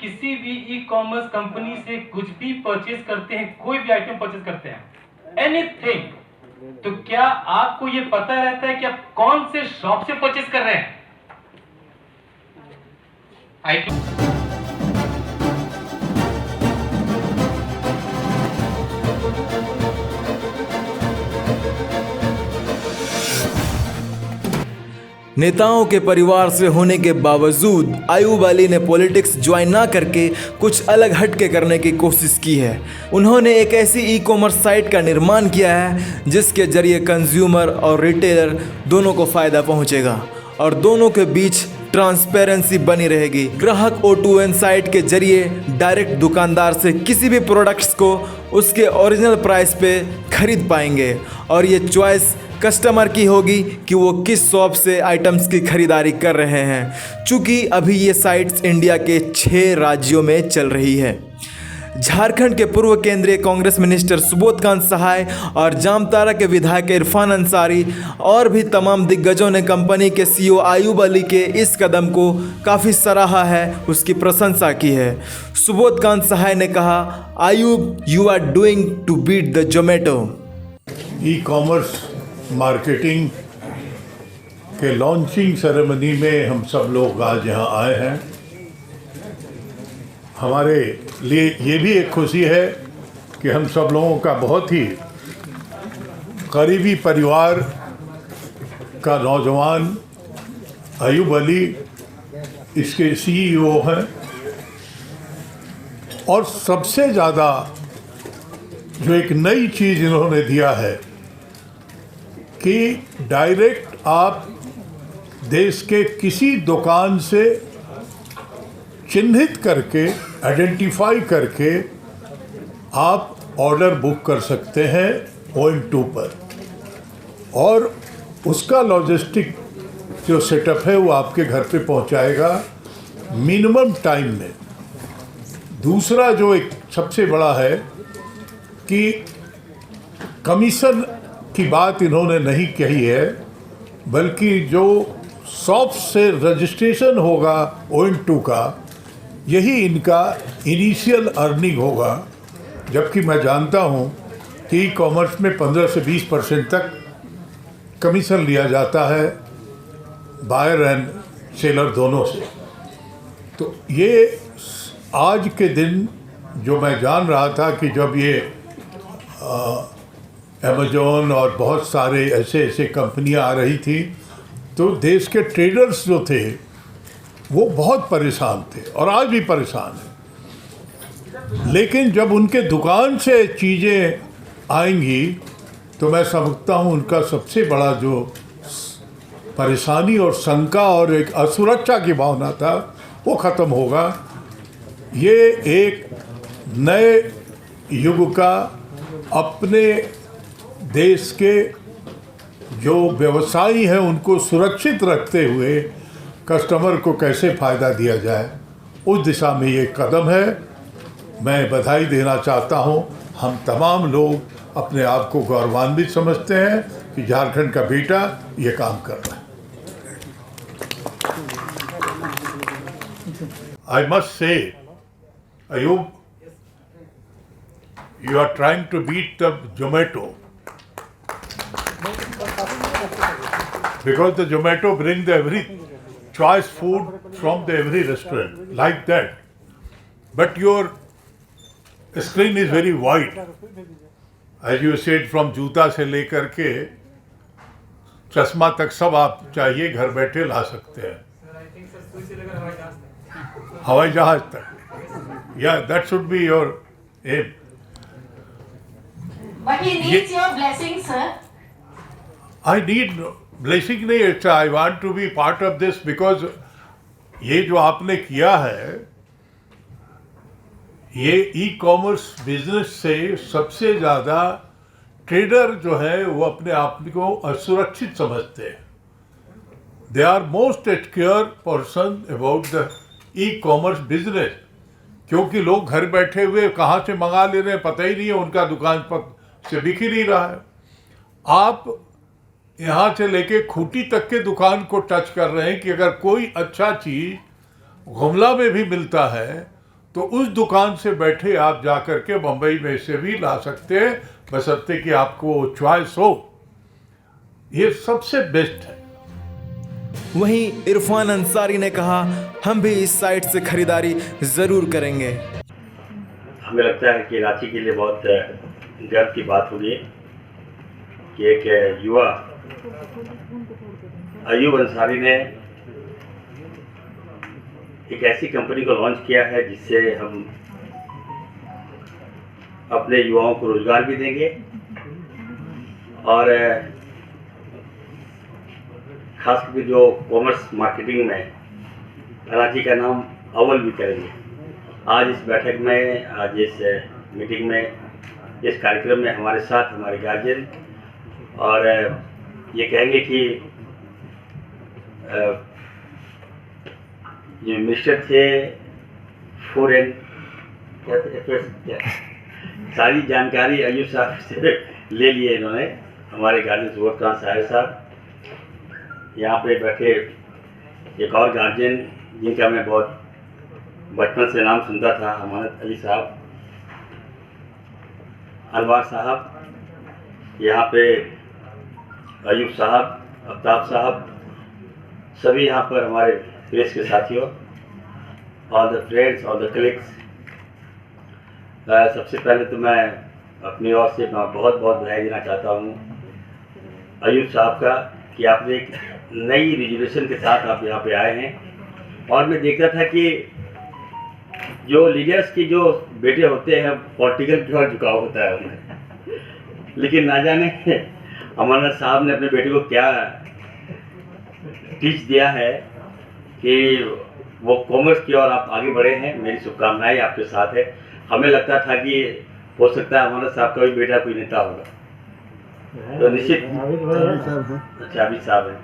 किसी भी e commerce company से कुछ भी परचेज करते हैं, कोई भी आइटम परचेज करते हैं, एनीथिंग, तो क्या आपको ये पता रहता है कि आप कौन से शॉप से परचेज कर रहे हैं? नेताओं के परिवार से होने के बावजूद अयूब अली ने पॉलिटिक्स ज्वाइन ना करके कुछ अलग हटके करने की कोशिश की है। उन्होंने एक ऐसी ई कॉमर्स साइट का निर्माण किया है जिसके जरिए कंज्यूमर और रिटेलर दोनों को फ़ायदा पहुंचेगा और दोनों के बीच ट्रांसपेरेंसी बनी रहेगी। ग्राहक O2N साइट के जरिए डायरेक्ट दुकानदार से किसी भी प्रोडक्ट्स को उसके ओरिजिनल प्राइस पे खरीद पाएंगे और ये चॉइस कस्टमर की होगी कि वो किस शॉप से आइटम्स की खरीदारी कर रहे हैं। चूँकि अभी ये साइट्स इंडिया के 6 राज्यों में चल रही है। झारखंड के पूर्व केंद्रीय कांग्रेस मिनिस्टर सुबोधकांत सहाय और जामताड़ा के विधायक इरफान अंसारी और भी तमाम दिग्गजों ने कंपनी के CEO अयूब अली के इस कदम को काफ़ी सराहा है, उसकी प्रशंसा की है। सुबोधकांत सहाय ने कहा, Ayub, you are doing to beat the Zomato. E commerce marketing के लॉन्चिंग सेरेमनी में हम सब लोग आज यहाँ आए हैं। हमारे लिए ये भी एक खुशी है कि हम सब लोगों का बहुत ही करीबी परिवार का नौजवान अयूब अली इसके CEO हैं और सबसे ज़्यादा जो एक नई चीज़ इन्होंने दिया है कि डायरेक्ट आप देश के किसी दुकान से चिन्हित करके, आइडेंटिफाई करके आप ऑर्डर बुक कर सकते हैं O2 पर और उसका लॉजिस्टिक जो सेटअप है वो आपके घर पे पहुंचाएगा मिनिमम टाइम में। दूसरा जो एक सबसे बड़ा है कि कमीशन की बात इन्होंने नहीं कही है, बल्कि जो शॉप से रजिस्ट्रेशन होगा O2 का, यही इनका इनिशियल अर्निंग होगा। जबकि मैं जानता हूँ कि ई कॉमर्स में 15 से 20% तक कमीशन लिया जाता है बायर एंड सेलर दोनों से। तो ये आज के दिन जो मैं जान रहा था कि जब ये अमेज़ॉन और बहुत सारे ऐसे कंपनियां आ रही थी तो देश के ट्रेडर्स जो थे वो बहुत परेशान थे और आज भी परेशान हैं। लेकिन जब उनके दुकान से चीज़ें आएंगी तो मैं समझता हूँ उनका सबसे बड़ा जो परेशानी और शंका और एक असुरक्षा की भावना था वो ख़त्म होगा। ये एक नए युग का अपने देश के जो व्यवसायी हैं उनको सुरक्षित रखते हुए कस्टमर को कैसे फ़ायदा दिया जाए, उस दिशा में ये कदम है। मैं बधाई देना चाहता हूँ। हम तमाम लोग अपने आप को गौरवान्वित समझते हैं कि झारखंड का बेटा ये काम कर रहा है। I must say, Ayub, you are trying to beat the Zomato. Because the Zomato brings the every choice food from the every restaurant, like that. But your screen is very wide. As you said, from जूता से लेकर के चश्मा तक सब आप चाहिए घर बैठे ला सकते हैं, हवाई जहाज तक। Yeah, that should be your aim. But he needs your blessing, sir. I need blessing नहीं, अच्छा I want to be part of this because ये जो आपने किया है, ये ई कॉमर्स बिजनेस से सबसे ज़्यादा ट्रेडर जो है वो अपने आप को असुरक्षित समझते हैं। They are most secure person about the e commerce business, क्योंकि लोग घर बैठे हुए कहाँ से मंगा ले रहे हैं पता ही नहीं है, उनका दुकान पर से बिक ही नहीं रहा है। आप यहाँ से लेके खूंटी तक के दुकान को टच कर रहे हैं कि अगर कोई अच्छा चीज़ गुमला में भी मिलता है तो उस दुकान से बैठे आप जा कर के बम्बई में से भी ला सकते हैं, बशर्ते कि आपको चॉइस हो। ये सबसे बेस्ट है। वहीं इरफान अंसारी ने कहा, हम भी इस साइट से खरीदारी ज़रूर करेंगे। हमें लगता है कि रांची के लिए बहुत गर्व की बात होगी कि एक युवा अयूब अंसारी ने एक ऐसी कंपनी को लॉन्च किया है जिससे हम अपने युवाओं को रोजगार भी देंगे और खास करके जो कॉमर्स मार्केटिंग में रांची का नाम अव्वल भी करेंगे। आज इस बैठक में, आज इस मीटिंग में, इस कार्यक्रम में हमारे साथ हमारे गार्जियन और ये कहेंगे कि जो मिनिस्टर थे फॉरेन क्या सारी जानकारी अयूब साहब से ले लिए इन्होंने। हमारे गार्जियन सुबोध साहब यहाँ पे बैठे एक और गार्जियन जिनका मैं बहुत बचपन से नाम सुनता था, अमानत अली साहब, अनवार साहब, यहाँ पे अयूब साहब, आफ्ताब साहब, सभी यहाँ पर हमारे प्रेस के साथियों, all the friends, all the colleagues. सबसे पहले तो मैं अपनी ओर से बहुत बहुत बधाई देना चाहता हूँ अयूब साहब का कि आपने एक नई रिजर्वेशन के साथ आप यहाँ पे आए हैं। और मैं देखता था कि जो लीडर्स की जो बेटे होते हैं पॉलिटिकल की ओर झुकाव होता है उन्हें, लेकिन ना जाने अमरनाथ साहब ने अपने बेटे को क्या टीच दिया है कि वो कॉमर्स की ओर आप आगे बढ़े हैं। मेरी शुभकामनाएं आपके साथ है। हमें लगता था कि हो सकता है अमरनाथ साहब का भी बेटा कोई नेता होगा, तो निश्चित अच्छा अभी साहब है,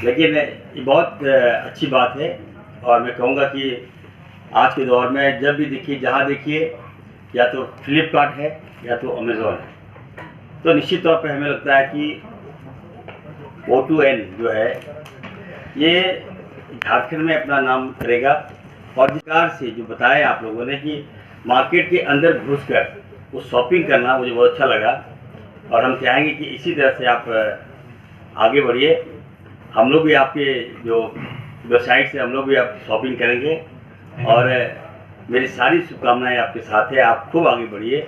लेकिन ये बहुत अच्छी बात है। और मैं कहूँगा कि आज के दौर में जब भी देखिए, जहाँ देखिए, या तो फ्लिपकार्ट है या तो अमेज़ॉन है, तो निश्चित तौर पे हमें लगता है कि O2N जो है ये झारखंड में अपना नाम करेगा। और जिकार से जो बताया आप लोगों ने कि मार्केट के अंदर घुसकर वो शॉपिंग करना, मुझे बहुत अच्छा लगा। और हम चाहेंगे कि इसी तरह से आप आगे बढ़िए। हम लोग भी आपके जो वेबसाइट से हम लोग भी आप शॉपिंग करेंगे और मेरी सारी शुभकामनाएं आपके साथ है। आप खूब आगे बढ़िए,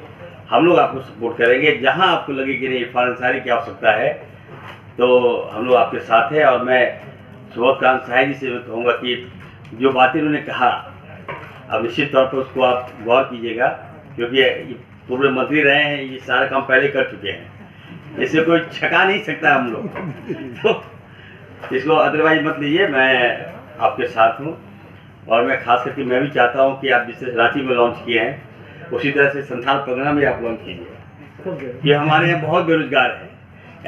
हम लोग आपको सपोर्ट करेंगे। जहां आपको लगे कि नहीं इरफान अंसारी की आवश्यकता है तो हम लोग आपके साथ हैं। और मैं सुबोध साहब जी से मैं कहूँगा कि जो बातें उन्होंने कहा, अब निश्चित तौर पर उसको आप गौर कीजिएगा, क्योंकि पूर्व मंत्री रहे हैं, ये सारा काम पहले कर चुके हैं, इससे कोई छका नहीं सकता हम लोग तो इसको अदरवाइज मत लीजिए। मैं आपके साथ हूँ और मैं खास करके मैं भी चाहता हूँ कि आप जिससे रांची में लॉन्च किए हैं उसी तरह से संथाल परगना में आप लॉन्च कीजिए। ये हमारे यहाँ बहुत बेरोजगार है।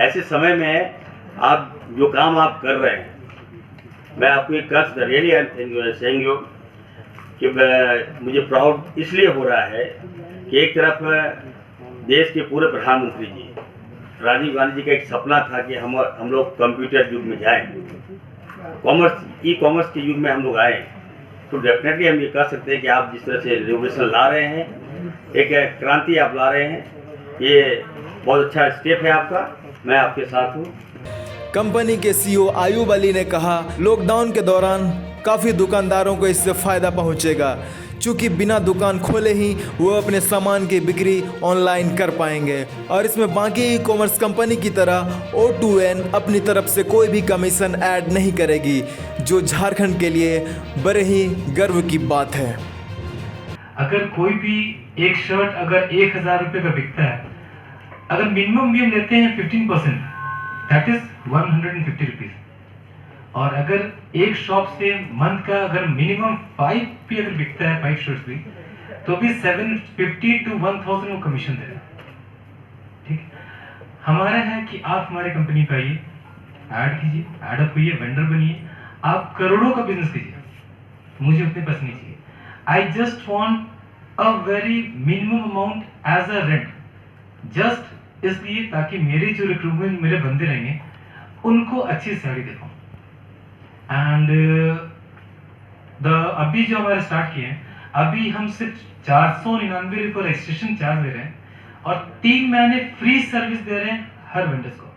ऐसे समय में आप जो काम आप कर रहे हैं, मैं आपको एक कर्ज really I am saying you कि मुझे प्राउड इसलिए हो रहा है कि एक तरफ देश के पूरे प्रधानमंत्री जी राजीव गांधी जी का एक सपना था कि हम लोग कंप्यूटर युग में जाएं, ई कॉमर्स के युग में हम लोग आए। तो डेफिनेटली हम ये कह सकते हैं कि आप जिस तरह से रिवोल्यूशन ला रहे हैं, एक क्रांति आप ला रहे हैं, ये बहुत अच्छा स्टेप है आपका। मैं आपके साथ हूँ। कंपनी के CEO आयूब अली ने कहा, लॉकडाउन के दौरान काफ़ी दुकानदारों को इससे फ़ायदा पहुंचेगा, चूँकि बिना दुकान खोले ही वो अपने सामान की बिक्री ऑनलाइन कर पाएंगे और इसमें बाकी ई कॉमर्स कंपनी की तरह O2N अपनी तरफ से कोई भी कमीशन ऐड नहीं करेगी, जो झारखंड के लिए बड़े ही गर्व की बात है। अगर कोई भी एक शर्ट अगर 1000 रुपये का बिकता है, अगर मिनिमम भी हम लेते हैं 15%, दैट इज 150 रुपीज। और अगर एक शॉप से मंथ का अगर मिनिमम 5 भी अगर बिकता है, 5 शर्ट्स भी, तो भी 750 to 1000 वो कमीशन दे रहा है। ठीक है, हमारा है कि आप हमारे कंपनी पे आइए, ऐड कीजिए, ऐडअप होइए, वेंडर बनिए, आप करोड़ों का बिजनेस कीजिए, मुझे उतने पैसे नहीं चाहिए। I just want a very minimum amount as a rent, just इसलिए ताकि मेरे जो रिक्रूटमेंट मेरे बंदे रहेंगे उनको अच्छी सैलरी दे पाऊँ। एंड अभी जो हमारे स्टार्ट किए हैं, अभी हम सिर्फ 499 रुपये रजिस्ट्रेशन चार्ज दे रहे हैं और 3 महीने फ्री सर्विस दे रहे हैं हर वेंडर्स को।